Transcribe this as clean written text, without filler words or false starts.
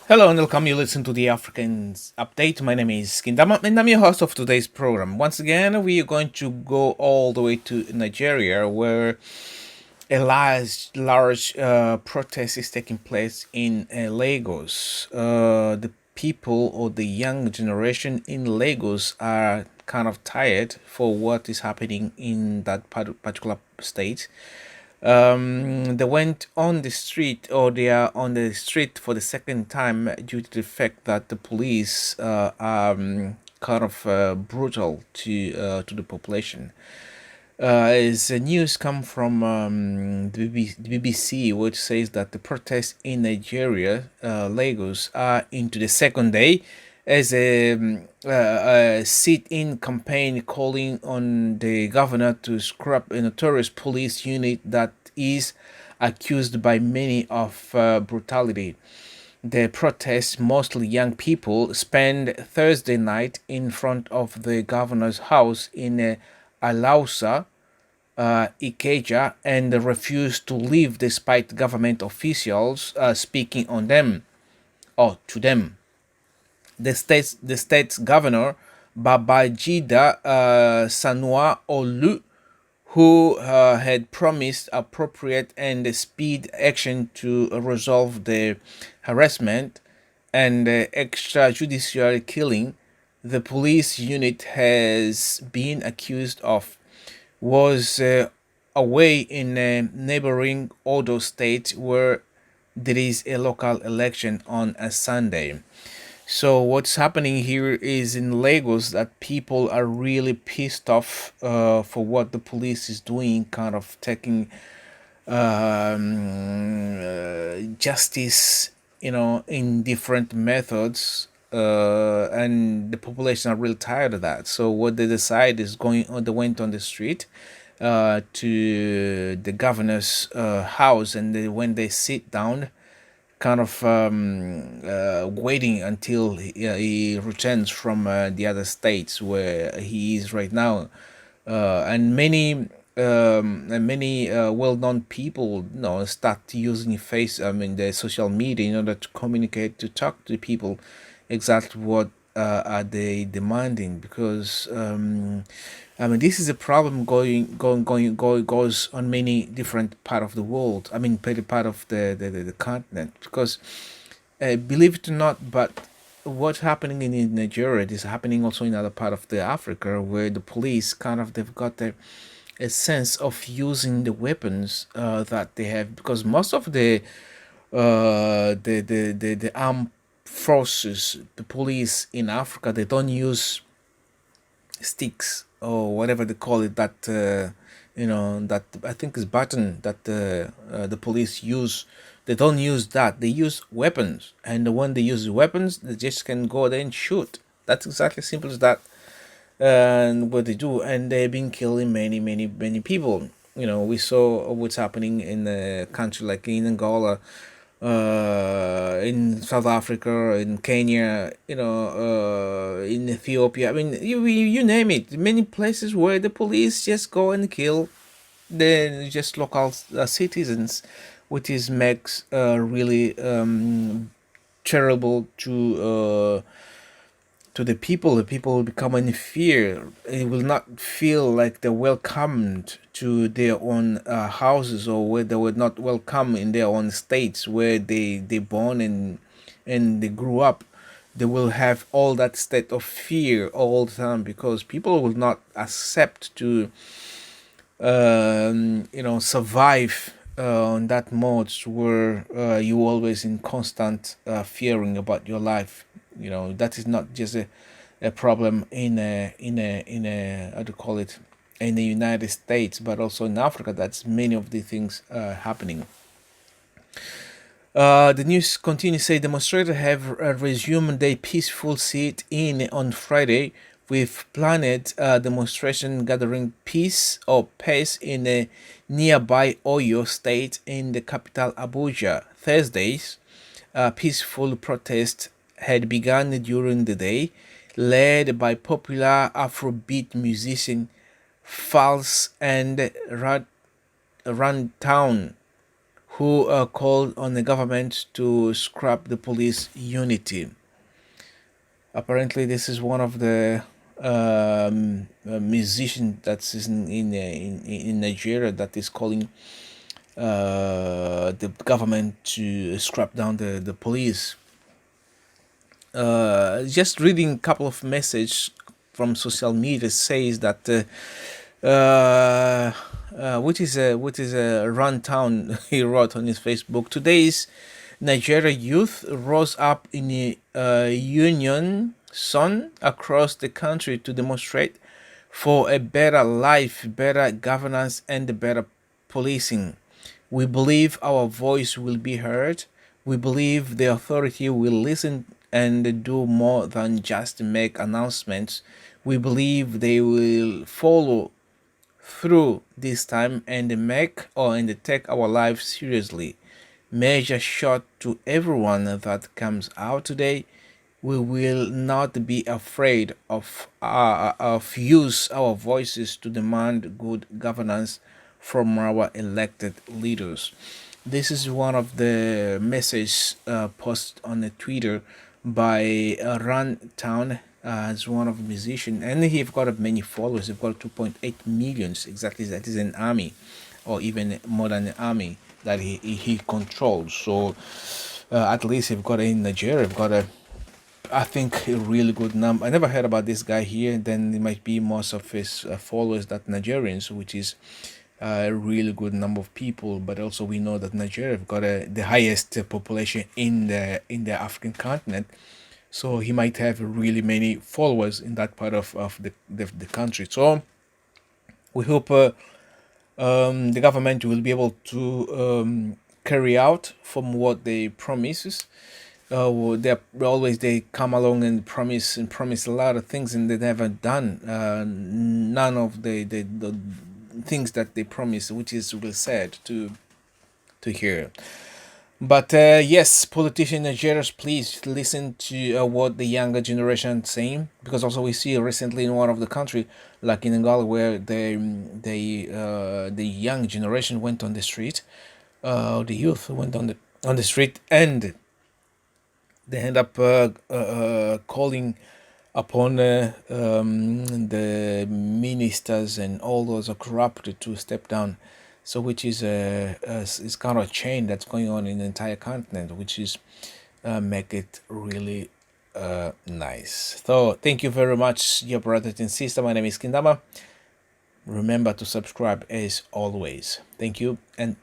Hello and welcome. You listen to the Africans Update. My name is Skindama and I'm your host of today's program. Once again, we are going to go all the way to Nigeria, where a large protest is taking place in Lagos. The people or the young generation in Lagos are kind of tired for what is happening in that particular state. They went on the street, or they are on the street for the second time due to the fact that the police are kind of brutal to the population. As news come from the BBC, which says that the protests in Nigeria, Lagos, are into the second day, as a sit-in campaign calling on the governor to scrap a notorious police unit that is accused by many of brutality. The protests, mostly young people, spent Thursday night in front of the governor's house in Alausa, Ikeja, and refused to leave despite government officials speaking on them or to them. The state's governor, Babajida Sanwa Olu, who had promised appropriate and speed action to resolve the harassment and extrajudicial killing the police unit has been accused of, was away in a neighboring Odo state where there is a local election on a Sunday. So what's happening here is in Lagos that people are really pissed off for what the police is doing, kind of taking justice, in different methods. And the population are really tired of that. So what they decide is going on. They went on the street to the governor's house, and when they sit down, kind of waiting until he returns from the other states where he is right now, and many well-known people, start using the social media in order to communicate, to talk to people exactly what are they demanding, because this is a problem goes on many different part of the world. Part of the continent, because believe it or not, but what's happening in Nigeria is happening also in other part of the Africa, where the police kind of they've got a sense of using the weapons that they have, because most of the armed forces, the police in Africa, they don't use sticks or whatever they call it, that that I think is button that the police use. They don't use that, they use weapons, and when they use weapons they just can go there and shoot. That's exactly simple as that. And what they do, and they've been killing many people. We saw what's happening in a country like in Angola, in South Africa, in Kenya, in Ethiopia. You name it. Many places where the police just go and kill the just local citizens, which is makes really terrible to the people. The people will become in fear. It will not feel like they're welcomed to their own houses, or where they were not welcome in their own states where they born and they grew up. They will have all that state of fear all the time, because people will not accept to survive on that modes where you always in constant fearing about your life. That is not just a problem in how to call it, in the United States, but also in Africa. That's many of the things happening. The news continues to say demonstrators have resumed their peaceful sit-in on Friday, with planned demonstration gathering pace in a nearby Oyo state in the capital Abuja. Thursday's peaceful protest had begun during the day, led by popular Afrobeat musician Falz and Runtown, who called on the government to scrap the police unity. Apparently, this is one of the musician that's in Nigeria that is calling the government to scrap down the police. Just reading a couple of messages from social media says that which is a rundown he wrote on his Facebook. Today's Nigeria youth rose up in a union sun across the country to demonstrate for a better life, better governance, and better policing. We believe our voice will be heard. We believe the authority will listen and do more than just make announcements. We believe they will follow through this time and take our lives seriously. Measure shot to everyone that comes out today. We will not be afraid of use our voices to demand good governance from our elected leaders. This is one of the messages posted on the Twitter by Run Town as one of the musicians, and he's got many followers. He's got 2.8 millions exactly. That is an army, or even more than an army that he controls. So at least he's got in Nigeria. He's got a I think a really good number. I never heard about this guy here. Then it might be most of his followers that Nigerians, which is a really good number of people. But also we know that Nigeria have got the highest population in the African continent, so he might have really many followers in that part of the country. So we hope the government will be able to carry out from what they promises. They always they come along and promise a lot of things and they never done none of the things that they promise, which is really sad to hear. But yes, politicians, Nigerians, please listen to what the younger generation saying, because also we see recently in one of the country, like in Angola, where the young generation went on the street, the youth went on the street, and they end up calling upon the ministers and all those are corrupted to step down. So, which is kind of a chain that's going on in the entire continent, which is make it really nice. So, thank you very much, dear brothers and sisters. My name is Kindama. Remember to subscribe as always. Thank you and